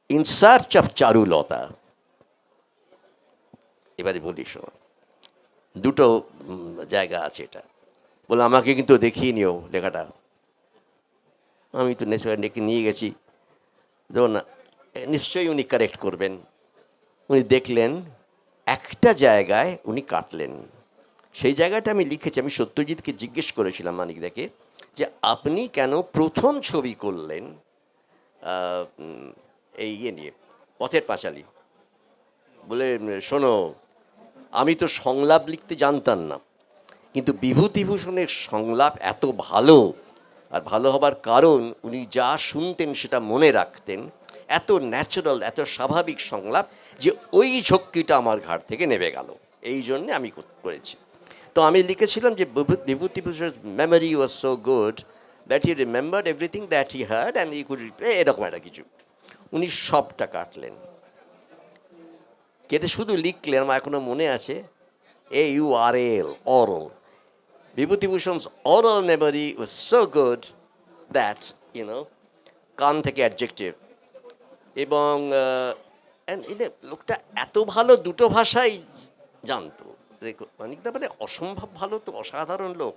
In search of Charulata. এবারে বলি শোন, দুটো জায়গা আছে এটা। বলে আমাকে কিন্তু দেখিয়ে নিও লেখাটা। আমি তো ডেকে নিয়ে গেছি, দেখুন না, নিশ্চয়ই উনি কারেক্ট করবেন। উনি দেখলেন একটা জায়গায় উনি কাটলেন, সেই জায়গাটা আমি লিখেছি। আমি সত্যজিৎকে জিজ্ঞেস করেছিলাম মানিকদাকে যে আপনি কেন প্রথম ছবি করলেন এই নিয়ে, পথের পাঁচালী। বলে শোনো, আমি তো সংলাপ লিখতে জানতাম না, কিন্তু বিভূতিভূষণের সংলাপ এত ভালো, আর ভালো হবার কারণ উনি যা শুনতেন সেটা মনে রাখতেন, এত ন্যাচারাল, এত স্বাভাবিক সংলাপ যে ওই ঝক্কিটা আমার ঘাট থেকে নেমে গেল। এই জন্যে আমি করেছি। তো আমি লিখেছিলাম যে Bibhutibhushan memory was so good that he remembered everything that he heard and he could, এরকম একটা কিছু। উনি সবটা কাটলেন, কেটে শুধু লিখলেন, আমার এখনো মনে আছে, AURAL, oral. Vibhutibhushan's oral memory was so good that, কান থেকে অ্যাডজেক্টিভ। এবং লোকটা এত ভালো দুটো ভাষাই জানতো। মানিকদা মানে অসম্ভব ভালো, তো অসাধারণ লোক।